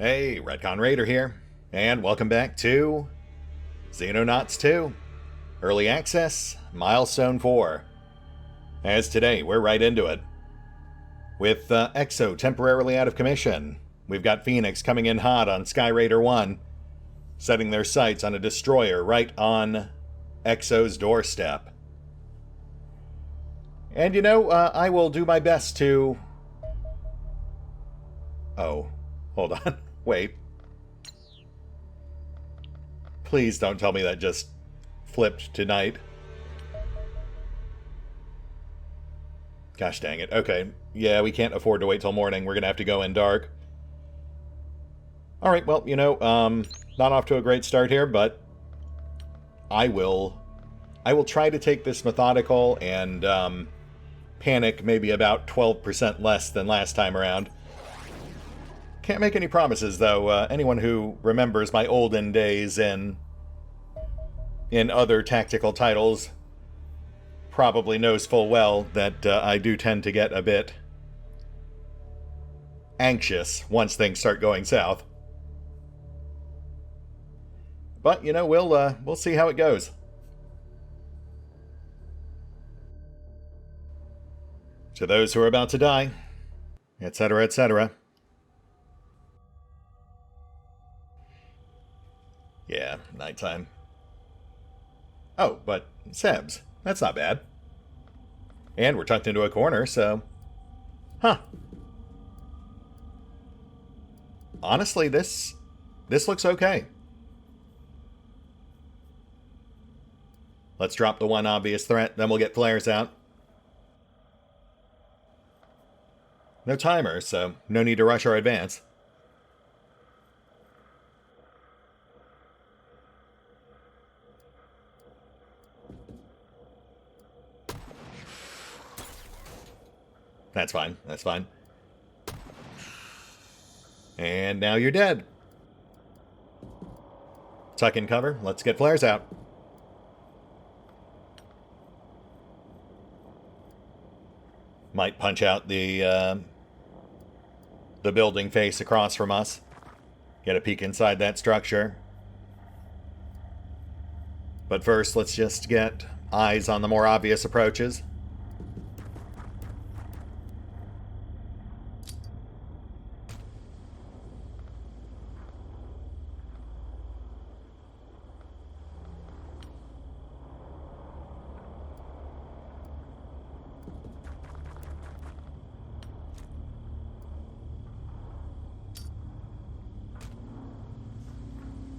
Hey, RetconRaider here, and welcome back to Xenonauts 2, Early Access, Milestone 4. As today, we're right into it. With Exo temporarily out of commission, we've got Phoenix coming in hot on Skyraider 1, setting their sights on a destroyer right on Exo's doorstep. And you know, I will do my best to... Oh, hold on. Wait. Please don't tell me that just flipped to night. Gosh dang it. Okay. Yeah, we can't afford to wait till morning. We're gonna have to go in dark. Alright, well, you know, not off to a great start here, but I will try to take this methodical and panic maybe about 12% less than last time around. Can't make any promises, though. Anyone who remembers my olden days in other tactical titles probably knows full well that I do tend to get a bit anxious once things start going south. But, you know, we'll see how it goes. To those who are about to die, etc., etc. Yeah, nighttime. Oh, but Sebs. That's not bad. And we're tucked into a corner, so... Huh. Honestly, this looks okay. Let's drop the one obvious threat, then we'll get flares out. No timer, so no need to rush our advance. That's fine, that's fine. And now you're dead. Tuck in cover, let's get flares out. Might punch out the building face across from us. Get a peek inside that structure. But first, let's just get eyes on the more obvious approaches.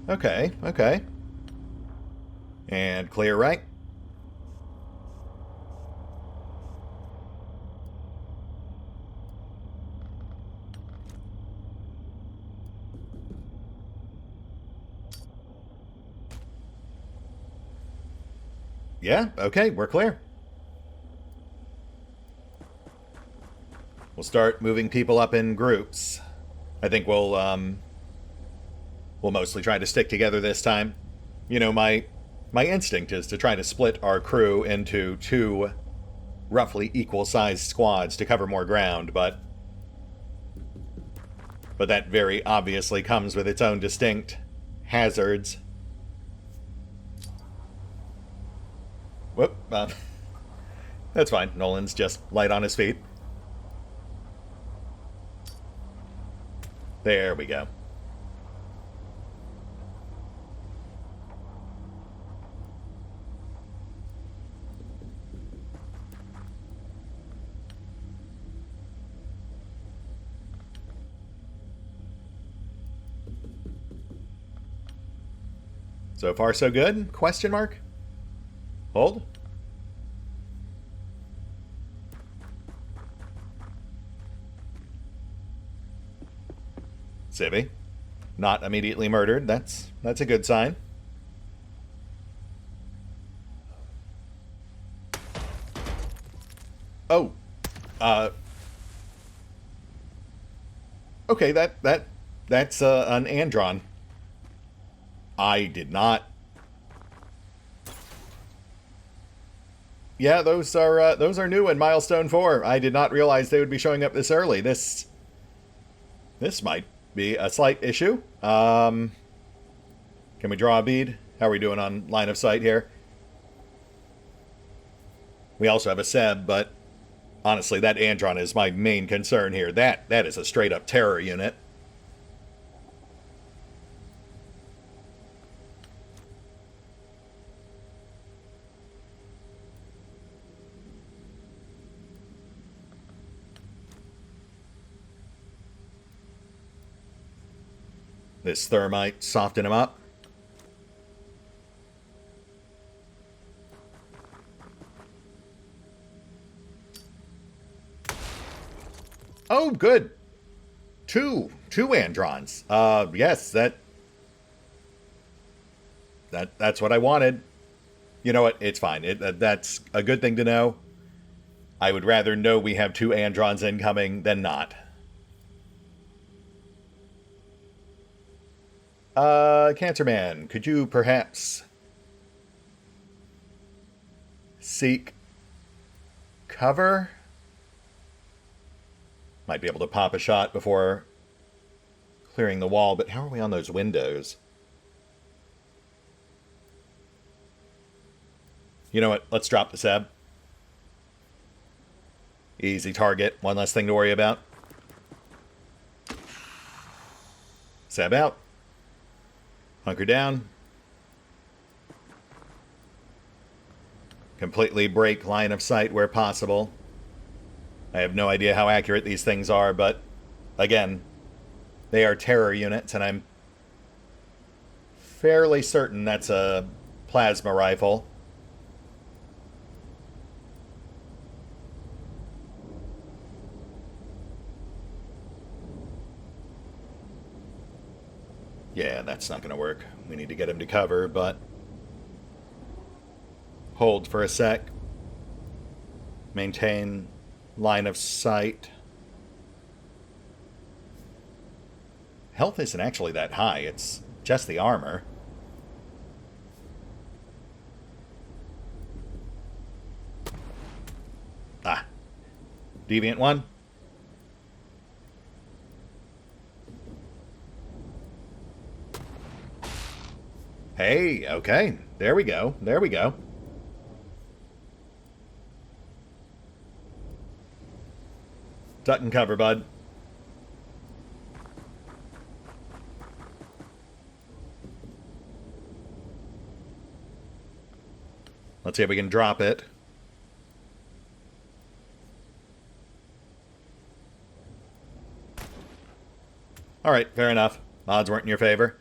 Okay, okay. And clear right. Yeah, okay, we're clear. We'll start moving people up in groups. I think we'll mostly try to stick together this time. You know, my instinct is to try to split our crew into two roughly equal-sized squads to cover more ground, but that very obviously comes with its own distinct hazards. Whoop. That's fine. Nolan's just light on his feet. There we go. So far, so good? Question mark? Hold. Civvy. Not immediately murdered. That's a good sign. Oh. Okay, that's an Andron. I did not. Yeah, those are new in Milestone 4. I did not realize they would be showing up this early. This might be a slight issue. Can we draw a bead? How are we doing on line of sight here? We also have a Seb, but honestly, that Andron is my main concern here. That is a straight-up terror unit. This thermite soften him up. Oh, good. Two Androns. Yes, that's what I wanted. You know what? It's fine. That's a good thing to know. I would rather know we have 2 Androns incoming than not. Cancer Man, could you perhaps seek cover? Might be able to pop a shot before clearing the wall, but how are we on those windows? You know what? Let's drop the Seb. Easy target. One less thing to worry about. Seb out. Hunker down. Completely break line of sight where possible. I have no idea how accurate these things are, but again, they are terror units, and I'm fairly certain that's a plasma rifle. Yeah, that's not going to work. We need to get him to cover, but hold for a sec. Maintain line of sight. Health isn't actually that high. It's just the armor. Ah. Deviant 1. Hey, okay. There we go. There we go. Duck and cover, bud. Let's see if we can drop it. Alright, fair enough. Odds weren't in your favor.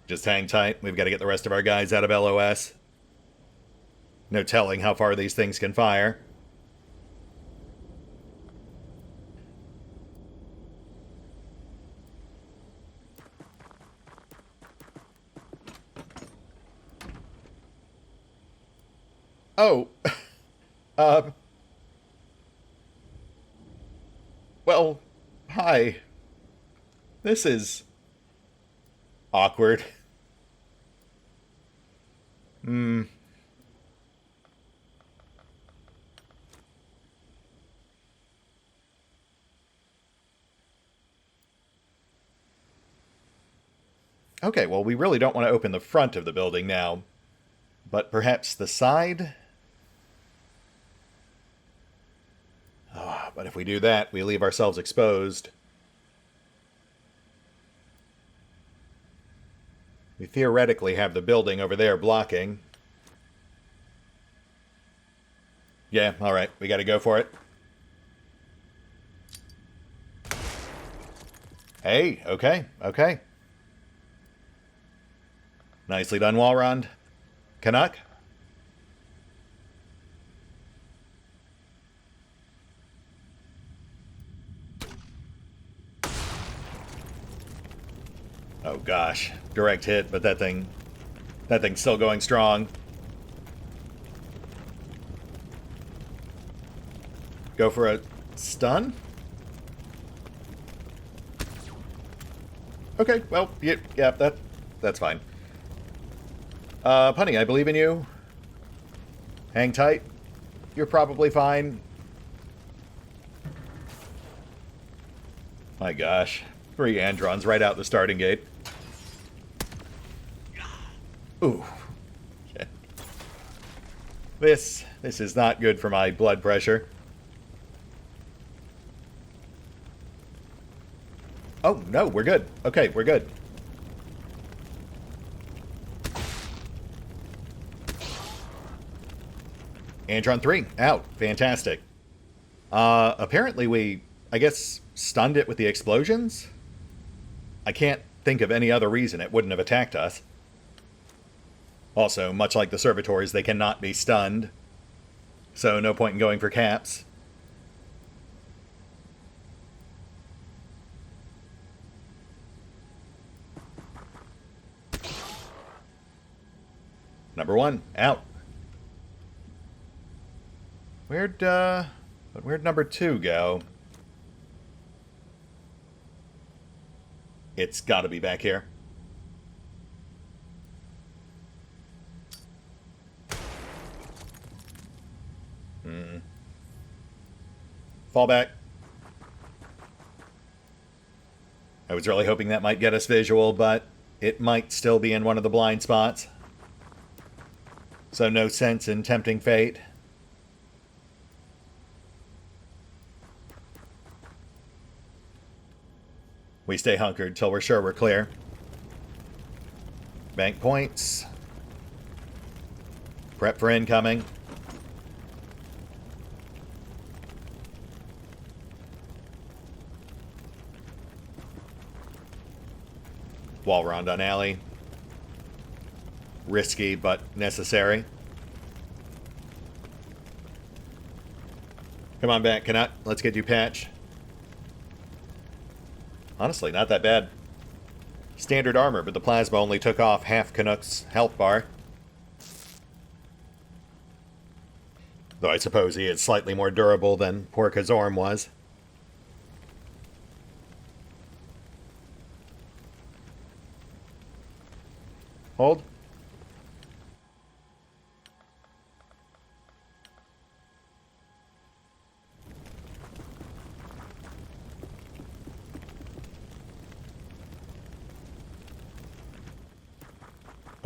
Just hang tight. We've got to get the rest of our guys out of LOS. No telling how far these things can fire. Oh. Well, hi. This is awkward. Okay, well, we really don't want to open the front of the building now, but perhaps the side? Oh, but if we do that, we leave ourselves exposed. We theoretically have the building over there blocking. Yeah, alright, we gotta go for it. Hey, okay, okay. Nicely done, Walrond. Canuck? Oh gosh, direct hit, but that thing's still going strong. Go for a stun? Okay, well, yeah, that's fine. Punny, I believe in you. Hang tight. You're probably fine. My gosh. 3 Androns right out the starting gate. Ooh. Okay. This is not good for my blood pressure. Oh, no, we're good. Okay, we're good. Andron 3, out. Fantastic. Apparently we, I guess, stunned it with the explosions? I can't think of any other reason it wouldn't have attacked us. Also, much like the servitors, they cannot be stunned. So no point in going for caps. Number 1, out. Where'd number 2 go? It's gotta be back here. Fall back. I was really hoping that might get us visual, but it might still be in one of the blind spots. So no sense in tempting fate. We stay hunkered till we're sure we're clear. Bank points. Prep for incoming. Wall round on alley. Risky, but necessary. Come on back, Canuck. Let's get you patch. Honestly, not that bad. Standard armor, but the plasma only took off half Canuck's health bar. Though I suppose he is slightly more durable than poor Kazorm was. Hold.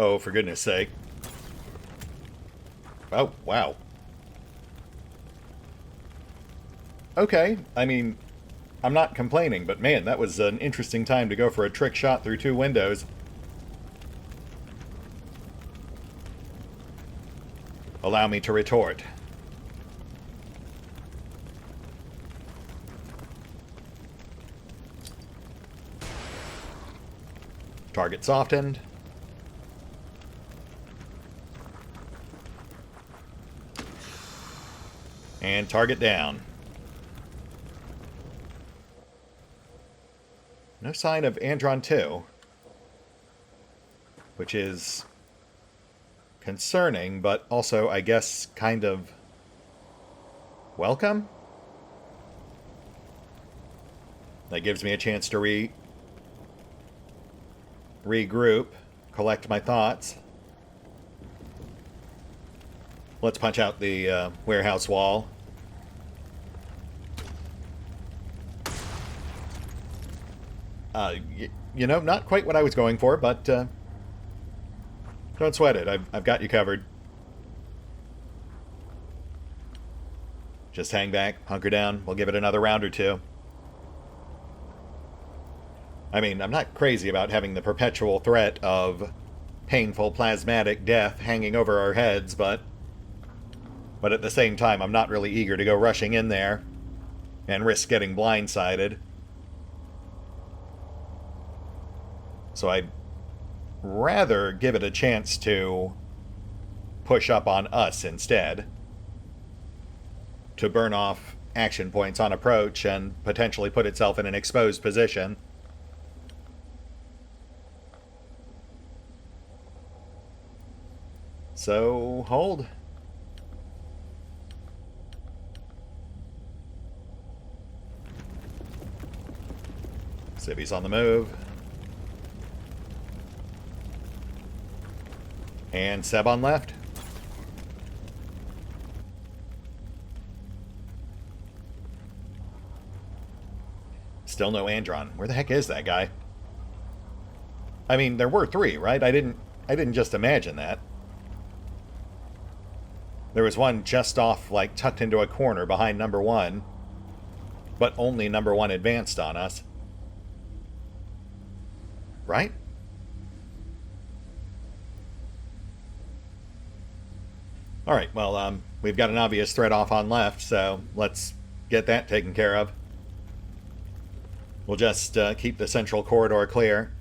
Oh, for goodness sake. Oh, wow. Okay, I mean, I'm not complaining, but man, that was an interesting time to go for a trick shot through 2 windows. Allow me to retort. Target softened. And target down. No sign of Andron 2. Which is concerning, but also, I guess, kind of welcome? That gives me a chance to regroup, collect my thoughts. Let's punch out the warehouse wall. You know, not quite what I was going for, but don't sweat it. I've got you covered. Just hang back, hunker down. We'll give it another round or 2. I mean, I'm not crazy about having the perpetual threat of painful plasmatic death hanging over our heads, but at the same time, I'm not really eager to go rushing in there and risk getting blindsided. So I'd rather give it a chance to push up on us instead. To burn off action points on approach and potentially put itself in an exposed position. So, hold. Civvy's on the move. And Seb on left. Still no Andron. Where the heck is that guy? I mean, there were 3, right? I didn't just imagine that. There was one just off, like, tucked into a corner behind number 1. But only number 1 advanced on us. Right? Alright, well, we've got an obvious threat off on left, so let's get that taken care of. We'll just keep the central corridor clear.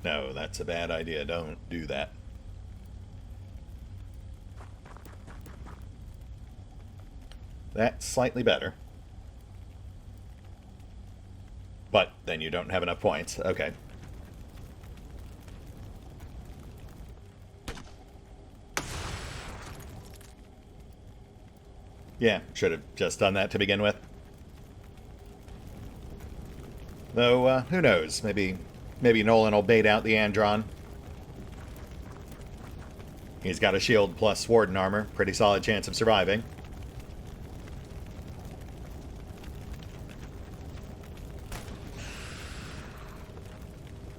No, that's a bad idea. Don't do that. That's slightly better. But then you don't have enough points. Okay. Yeah, should have just done that to begin with. Though, who knows? Maybe Nolan will bait out the Andron. He's got a shield plus Warden armor. Pretty solid chance of surviving.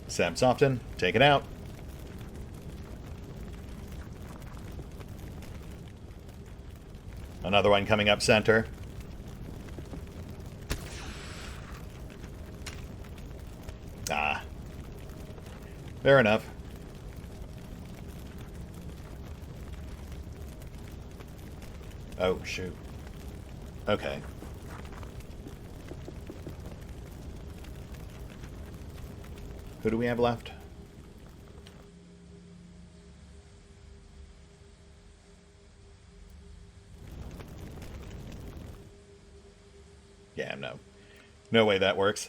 Sam Soften, take it out. Another one coming up center. Ah. Fair enough. Oh, shoot. Okay. Who do we have left? Yeah, no. No way that works.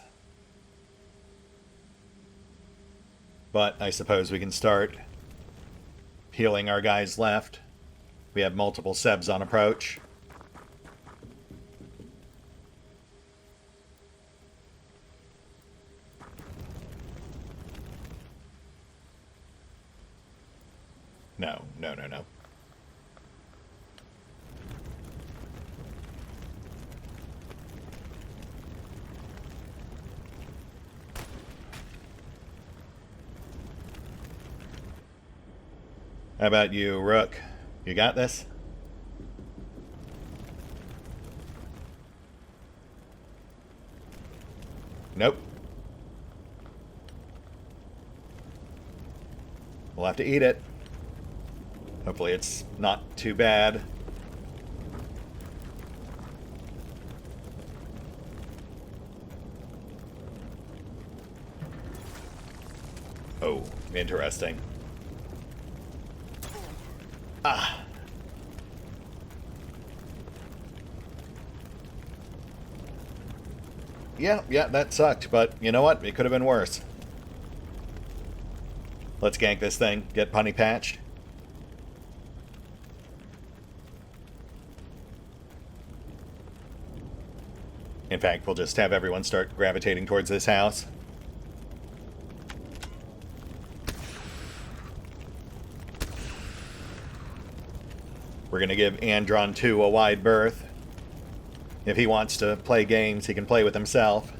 But I suppose we can start healing our guys left. We have multiple Sebs on approach. No. How about you, Rook? You got this? Nope. We'll have to eat it. Hopefully it's not too bad. Oh, interesting. Ah. Yeah, that sucked, but you know what? It could have been worse. Let's gank this thing, get punny patched. In fact, we'll just have everyone start gravitating towards this house. We're going to give Andron 2 a wide berth. If he wants to play games, he can play with himself.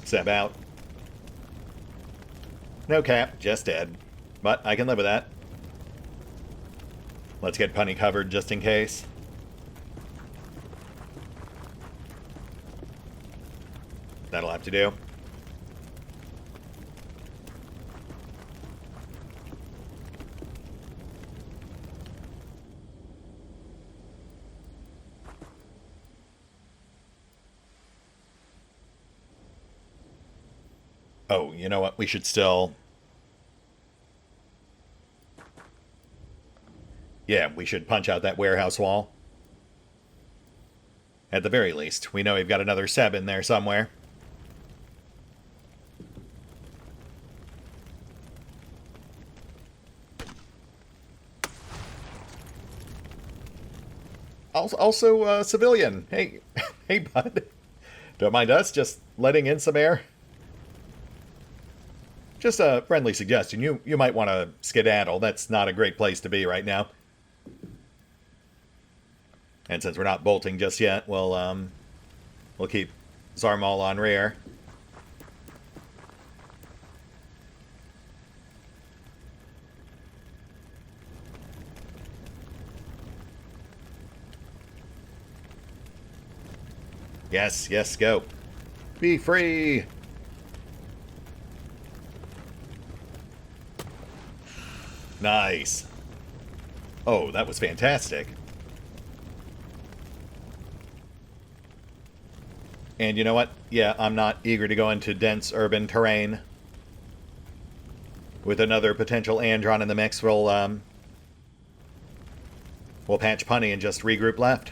Seb out. No cap, just dead. But I can live with that. Let's get punny covered just in case. That'll have to do. Oh, you know what? We should still... Yeah, we should punch out that warehouse wall. At the very least, we know we've got another Seb in there somewhere. Also, civilian. Hey, hey, bud. Don't mind us just letting in some air. Just a friendly suggestion. You might want to skedaddle. That's not a great place to be right now. And since we're not bolting just yet, we'll keep Zarmal on rear. Yes, yes, go. Be free! Nice. Oh, that was fantastic. And you know what? Yeah, I'm not eager to go into dense urban terrain. With another potential Andron in the mix, we'll patch punny and just regroup left.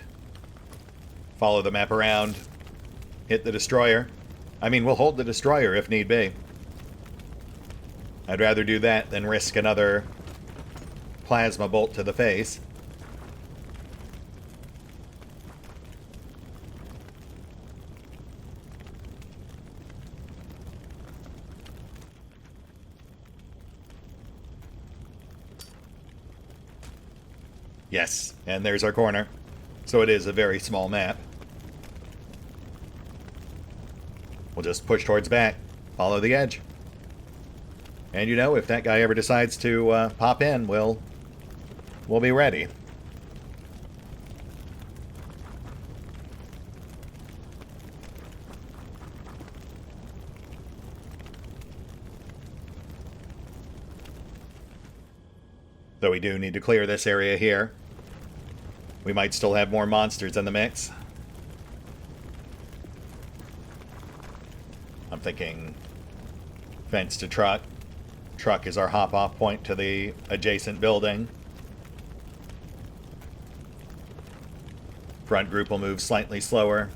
Follow the map around. Hit the destroyer. I mean, we'll hold the destroyer if need be. I'd rather do that than risk another plasma bolt to the face. Yes, and there's our corner. So it is a very small map. We'll just push towards back. Follow the edge. And you know, if that guy ever decides to pop in, we'll be ready. Though we do need to clear this area here. We might still have more monsters in the mix. I'm thinking fence to truck. Truck is our hop-off point to the adjacent building. Front group will move slightly slower.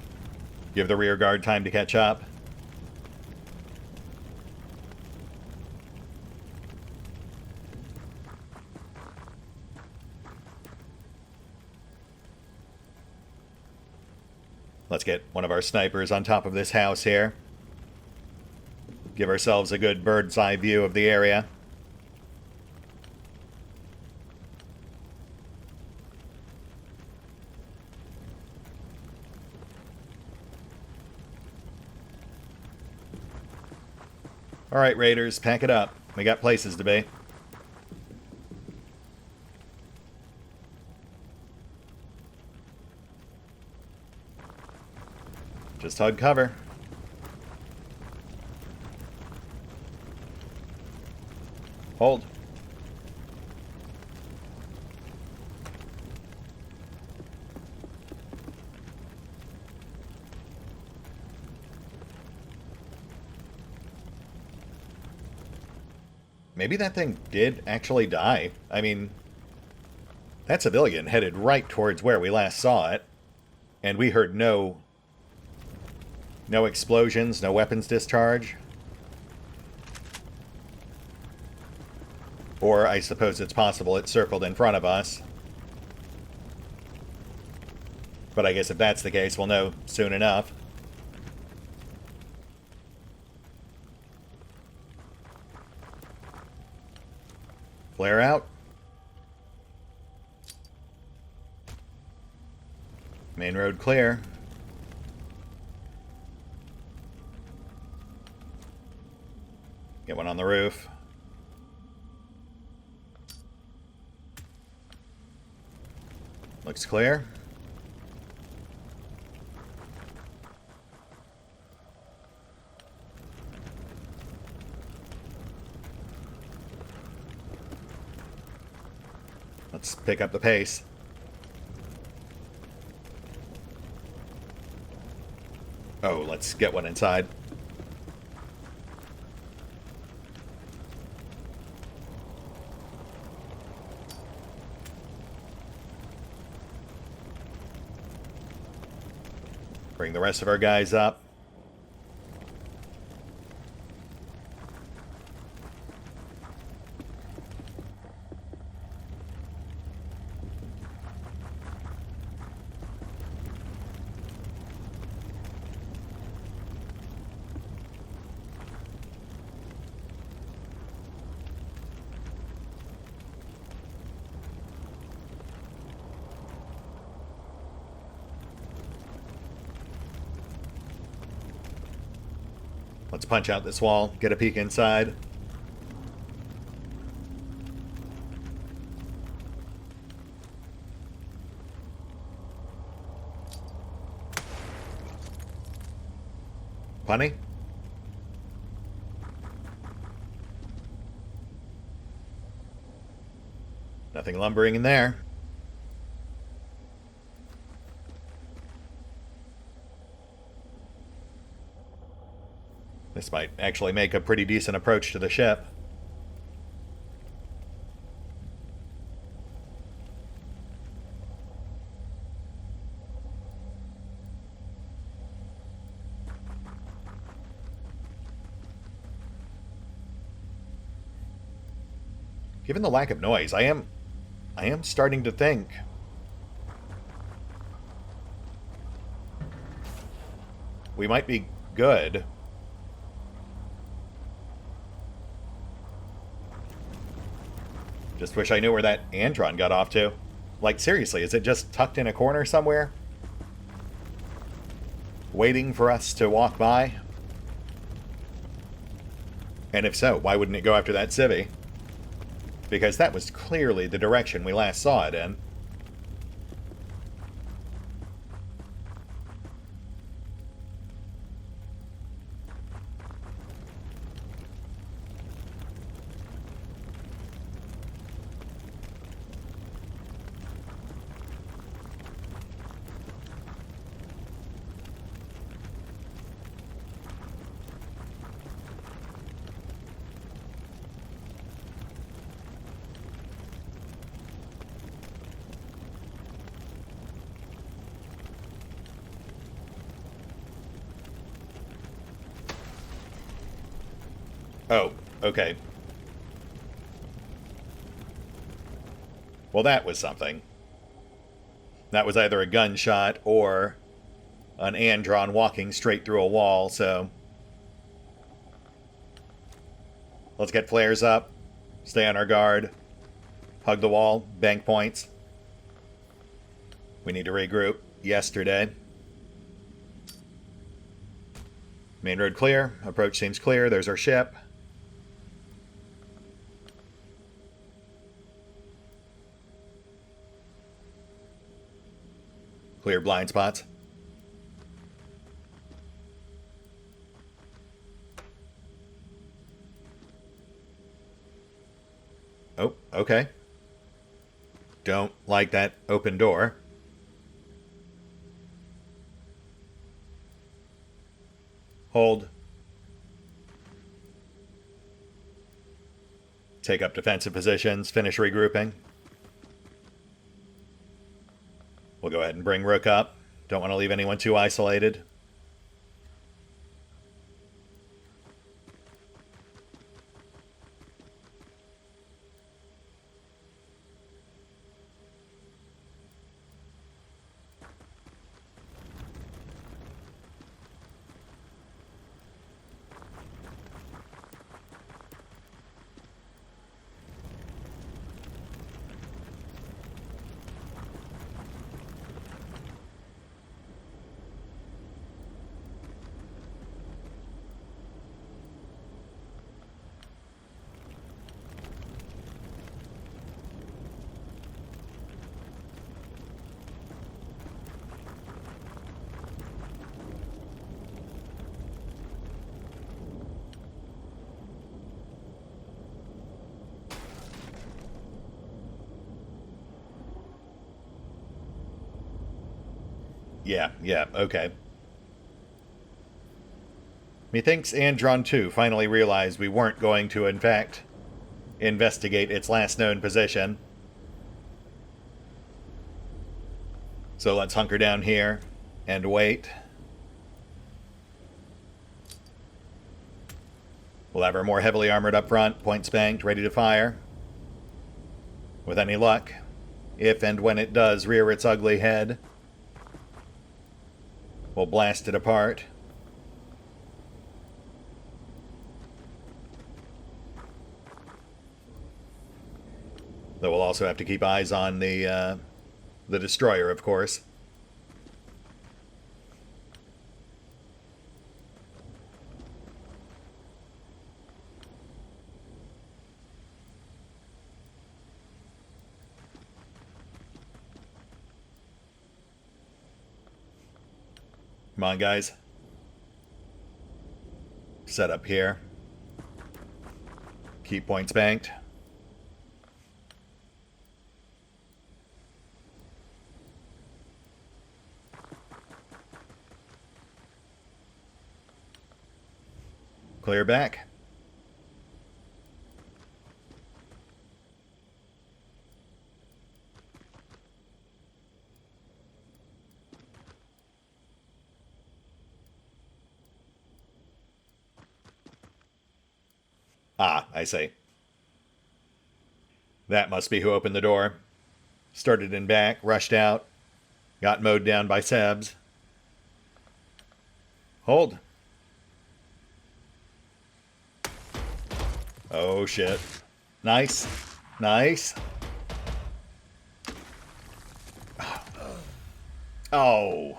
Give the rear guard time to catch up. Let's get one of our snipers on top of this house here. Give ourselves a good bird's eye view of the area. Alright, Raiders, pack it up. We got places to be. Just hug cover. Hold. Maybe that thing did actually die. I mean, that civilian headed right towards where we last saw it. And we heard no explosions, no weapons discharge. Or I suppose it's possible it circled in front of us. But I guess if that's the case, we'll know soon enough. Flare out. Main road clear. Get one on the roof. Looks clear. Let's pick up the pace. Oh, let's get one inside. Bring the rest of our guys up. Let's punch out this wall, get a peek inside. Punny? Nothing lumbering in there. This might actually make a pretty decent approach to the ship. Given the lack of noise, I am starting to think we might be good. Just wish I knew where that Andron got off to. Like, seriously, is it just tucked in a corner somewhere? Waiting for us to walk by? And if so, why wouldn't it go after that civvy? Because that was clearly the direction we last saw it in. Oh, okay. Well, that was something. That was either a gunshot or an Andron walking straight through a wall, so... Let's get flares up, stay on our guard, hug the wall, bank points. We need to regroup. Yesterday. Main road clear. Approach seems clear. There's our ship. Clear blind spots. Oh, okay. Don't like that open door. Hold. Take up defensive positions, finish regrouping. We'll go ahead and bring Rook up. Don't want to leave anyone too isolated. Yeah, okay. Methinks Andron 2 finally realized we weren't going to, in fact, investigate its last known position. So let's hunker down here and wait. We'll have our more heavily armored up front, point spanked, ready to fire. With any luck, if and when it does rear its ugly head, we'll blast it apart. Though we'll also have to keep eyes on the destroyer, of course. Come on, guys. Set up here. Keep points banked. Clear back. Ah, I see. That must be who opened the door. Started in back, rushed out, got mowed down by Sebs. Hold. Oh, shit. Nice. Nice. Oh.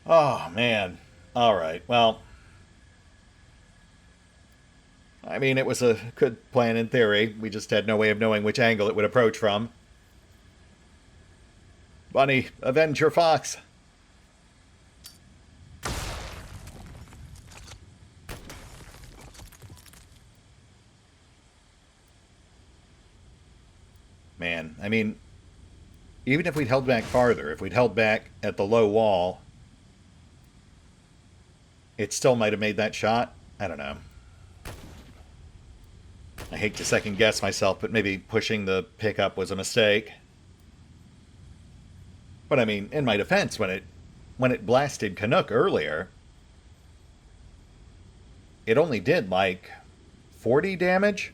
Oh, man. All right, well. I mean, it was a good plan in theory. We just had no way of knowing which angle it would approach from. Bunny, avenge your fox. Man, I mean, even if we'd held back farther, if we'd held back at the low wall, it still might have made that shot. I don't know. I hate to second guess myself, but maybe pushing the pickup was a mistake. But I mean, in my defense, when it blasted Canuck earlier, it only did like 40 damage.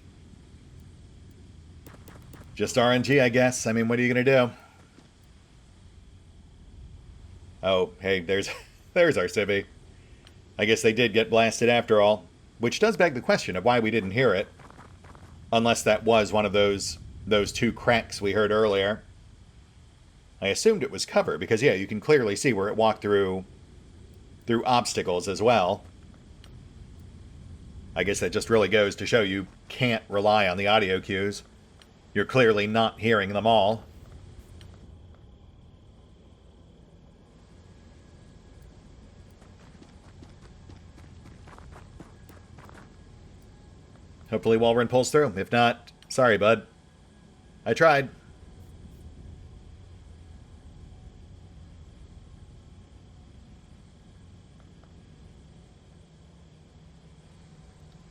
Just RNG, I guess. I mean, what are you gonna do? Oh, hey, there's our civvy. I guess they did get blasted after all, which does beg the question of why we didn't hear it. Unless that was one of those two cracks we heard earlier. I assumed it was cover, because yeah, you can clearly see where it walked through obstacles as well. I guess that just really goes to show you can't rely on the audio cues. You're clearly not hearing them all. Hopefully Walrun pulls through. If not, sorry, bud. I tried.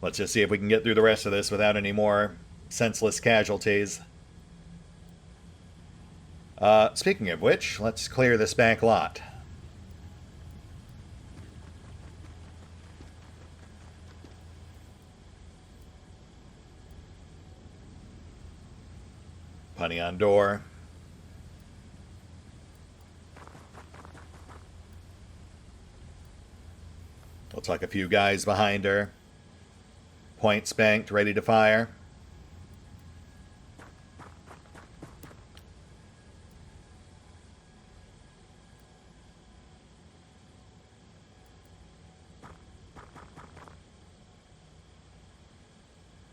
Let's just see if we can get through the rest of this without any more senseless casualties. Speaking of which, let's clear this back lot. Punny on door. Looks like a few guys behind her. Point spanked, ready to fire.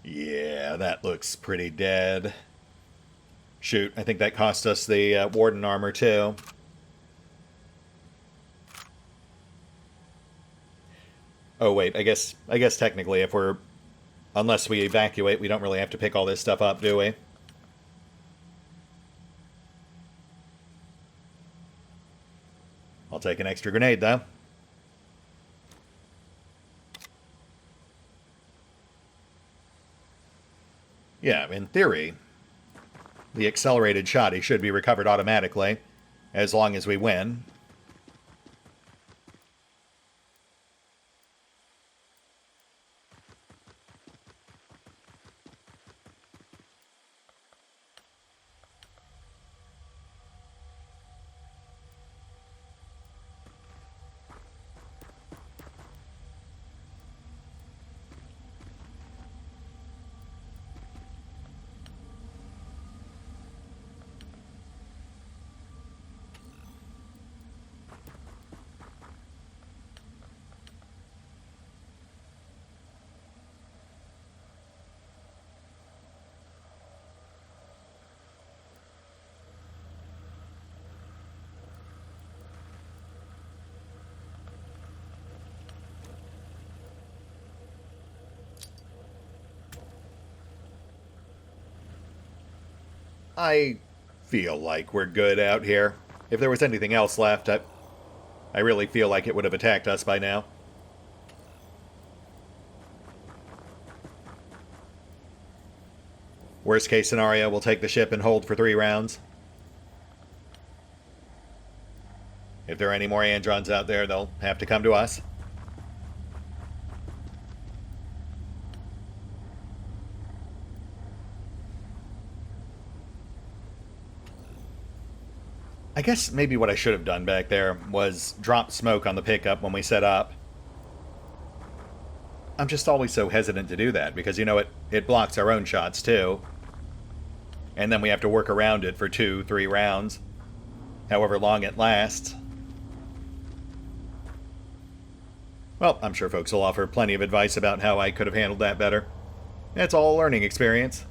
Yeah, that looks pretty dead. Shoot, I think that cost us the Warden armor too. Oh wait, I guess technically if we're... Unless we evacuate, we don't really have to pick all this stuff up, do we? I'll take an extra grenade, though. Yeah, in theory, the accelerated shotty should be recovered automatically, as long as we win. I feel like we're good out here. If there was anything else left, I really feel like it would have attacked us by now. Worst case scenario, we'll take the ship and hold for 3 rounds. If there are any more Androns out there, they'll have to come to us. I guess maybe what I should have done back there was drop smoke on the pickup when we set up. I'm just always so hesitant to do that because, you know, it blocks our own shots too. And then we have to work around it for 2-3 rounds, however long it lasts. Well, I'm sure folks will offer plenty of advice about how I could have handled that better. It's all a learning experience.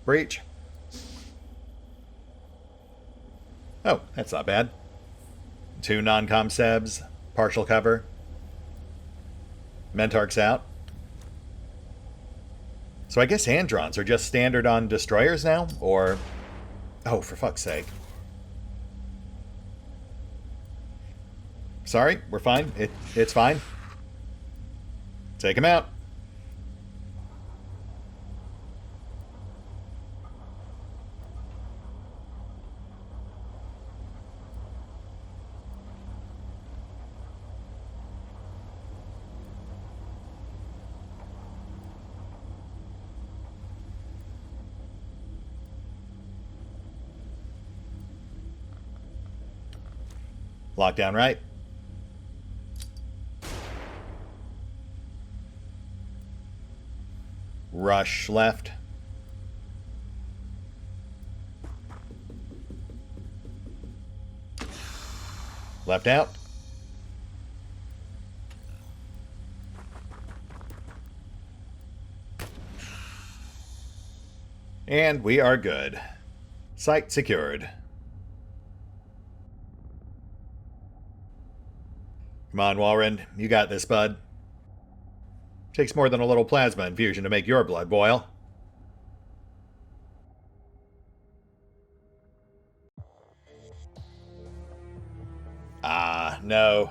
Breach. Oh, that's not bad. 2 non-com sebs, partial cover. Mentarch's out. So I guess Androns are just standard on destroyers now? Or... oh, for fuck's sake. Sorry, we're fine. It's fine. Take him out. Lockdown right. Rush left. Left out. And we are good. Site secured. Come on, Walren. You got this, bud. Takes more than a little plasma infusion to make your blood boil. Ah, no.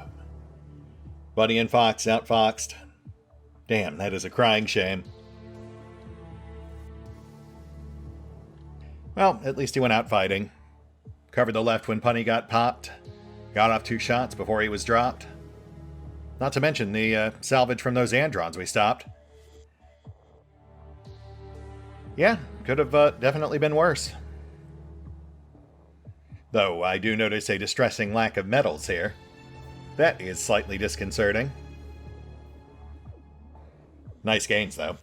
Buddy and Fox outfoxed. Damn, that is a crying shame. Well, at least he went out fighting. Covered the left when Punny got popped. Got off 2 shots before he was dropped. Not to mention the salvage from those Androns we stopped. Yeah, could have definitely been worse. Though I do notice a distressing lack of medals here. That is slightly disconcerting. Nice gains, though.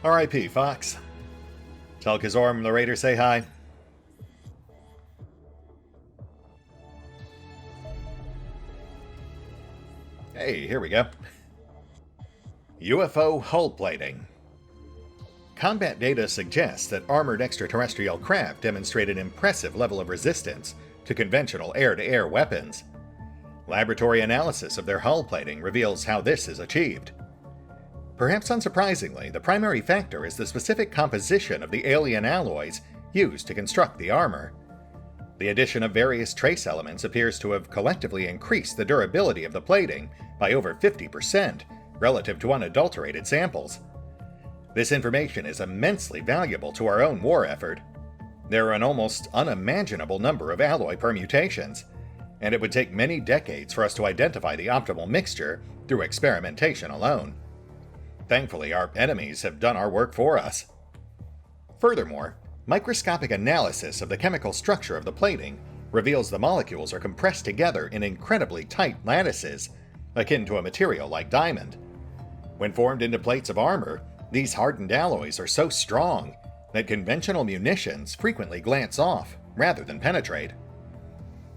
R.I.P., Fox. Tell Kazorm and the Raider say hi. Hey, here we go. UFO hull plating. Combat data suggests that armored extraterrestrial craft demonstrate an impressive level of resistance to conventional air-to-air weapons. Laboratory analysis of their hull plating reveals how this is achieved. Perhaps unsurprisingly, the primary factor is the specific composition of the alien alloys used to construct the armor. The addition of various trace elements appears to have collectively increased the durability of the plating by over 50% relative to unadulterated samples. This information is immensely valuable to our own war effort. There are an almost unimaginable number of alloy permutations, and it would take many decades for us to identify the optimal mixture through experimentation alone. Thankfully, our enemies have done our work for us. Furthermore, microscopic analysis of the chemical structure of the plating reveals the molecules are compressed together in incredibly tight lattices, akin to a material like diamond. When formed into plates of armor, these hardened alloys are so strong that conventional munitions frequently glance off rather than penetrate.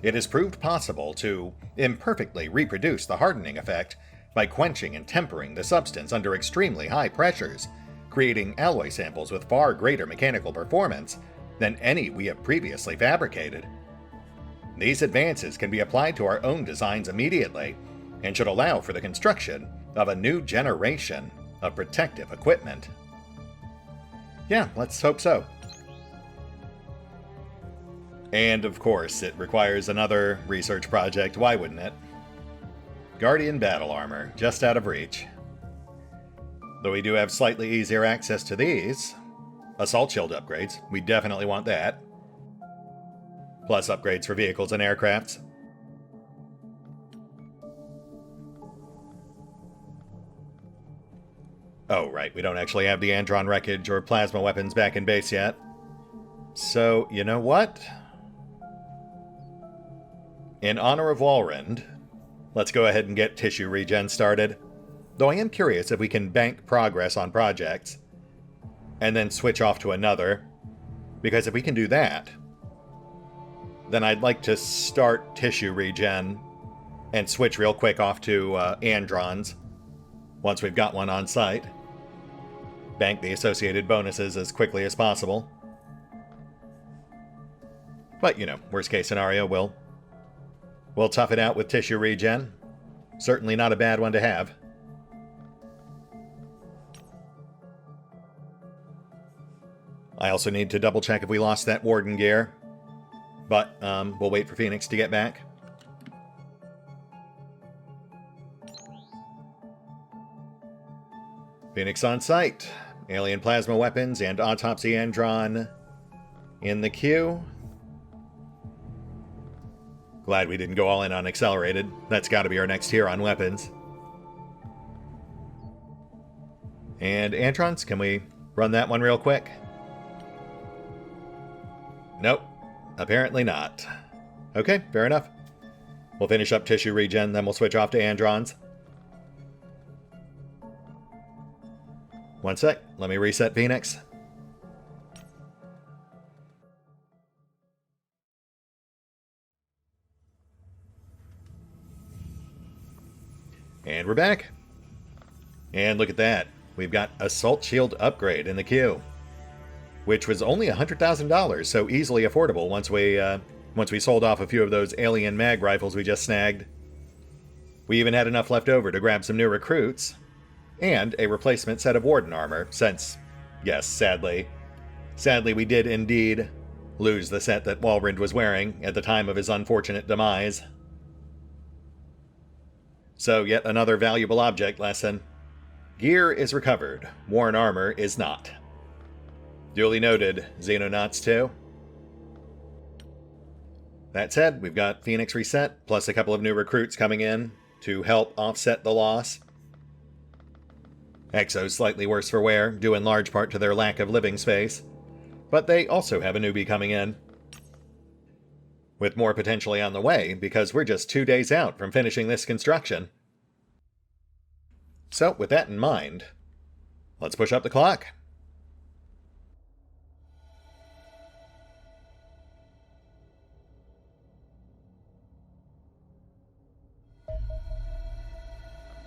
It has proved possible to imperfectly reproduce the hardening effect by quenching and tempering the substance under extremely high pressures, creating alloy samples with far greater mechanical performance than any we have previously fabricated. These advances can be applied to our own designs immediately, and should allow for the construction of a new generation of protective equipment. Yeah, let's hope so. And of course, it requires another research project, why wouldn't it? Guardian Battle Armor, just out of reach. Though we do have slightly easier access to these. Assault Shield upgrades, we definitely want that. Plus upgrades for vehicles and aircrafts. Oh, right, we don't actually have the Andron wreckage or plasma weapons back in base yet. So, you know what? In honor of Walrend, let's go ahead and get tissue regen started. Though I am curious if we can bank progress on projects, and then switch off to another. Because if we can do that, then I'd like to start tissue regen and switch real quick off to Androns once we've got one on site. Bank the associated bonuses as quickly as possible. But, you know, worst case scenario, we'll tough it out with tissue regen. Certainly not a bad one to have. I also need to double check if we lost that Warden gear. But we'll wait for Phoenix to get back. Phoenix on site. Alien plasma weapons and autopsy Andron in the queue. Glad we didn't go all in on accelerated. That's got to be our next tier on weapons. And Antrons, can we run that one real quick? Nope. Apparently not. Okay, fair enough. We'll finish up tissue regen, then we'll switch off to Androns. One sec, let me reset Phoenix. And we're back. And look at that. We've got Assault Shield upgrade in the queue, which was only $100,000, so easily affordable once we sold off a few of those alien mag rifles we just snagged. We even had enough left over to grab some new recruits, and a replacement set of Warden armor, since, yes, sadly we did indeed lose the set that Walrend was wearing at the time of his unfortunate demise. So yet another valuable object lesson. Gear is recovered, worn armor is not. Duly noted, Xenonauts 2. That said, we've got Phoenix reset, plus a couple of new recruits coming in to help offset the loss. Exo's slightly worse for wear, due in large part to their lack of living space, but they also have a newbie coming in. With more potentially on the way, because we're just 2 days out from finishing this construction. So, with that in mind, let's push up the clock.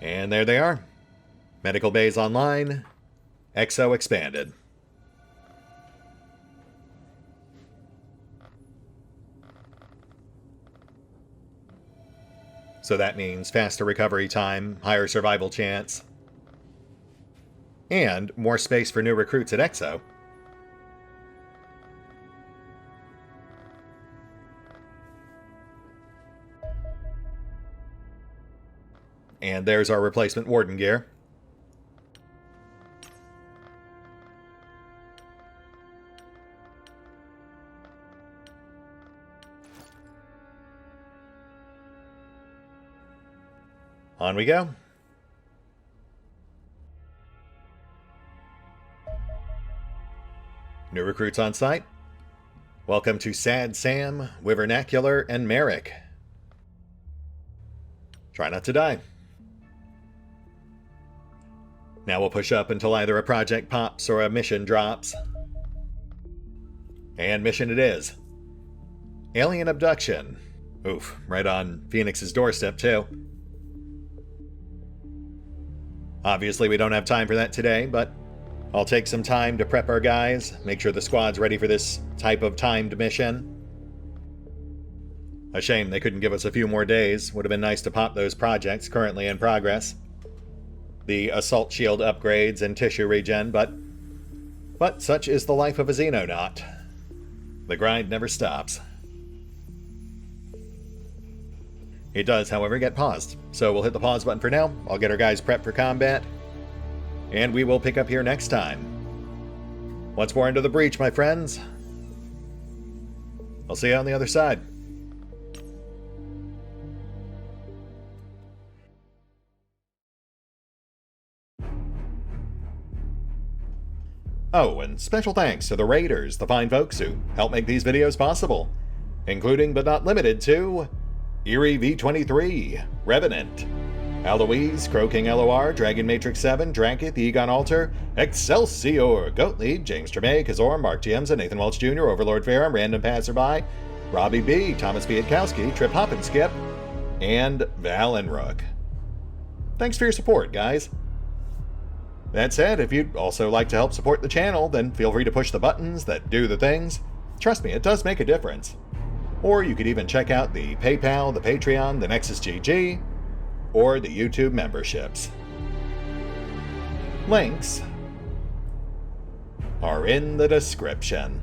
And there they are. Medical bays online. Exo expanded. So that means faster recovery time, higher survival chance, and more space for new recruits at Exo. And there's our replacement Warden gear. On we go. New recruits on site. Welcome to Sad Sam, Wyvernacular, and Merrick. Try not to die. Now we'll push up until either a project pops or a mission drops. And mission it is. Alien abduction. Oof, right on Phoenix's doorstep too. Obviously we don't have time for that today, but I'll take some time to prep our guys, make sure the squad's ready for this type of timed mission. A shame they couldn't give us a few more days. Would have been nice to pop those projects currently in progress. The assault shield upgrades and tissue regen, but such is the life of a Xenonaut. The grind never stops. It does, however, get paused, so we'll hit the pause button for now. I'll get our guys prepped for combat, and we will pick up here next time. Once more into the breach, my friends. I'll see you on the other side. Oh, and special thanks to the Raiders, the fine folks who help make these videos possible, including but not limited to Eerie V23, Revenant, Alois, CrowkingLoR, Dragon Matrix 7, Drakiith, EgonAlter, Exsellsior, Gottlieb, James Trimmier, Kazorm, Mark Giemza, Nathan Welch Jr., OverlordPherom, RandomPassrby, RobbyB, Tomasz, Piątkowski, Triphoppenskip, and Valinrook. Thanks for your support, guys. That said, if you'd also like to help support the channel, then feel free to push the buttons that do the things. Trust me, it does make a difference. Or you could even check out the PayPal, the Patreon, the Nexus GG, or the YouTube memberships. Links are in the description.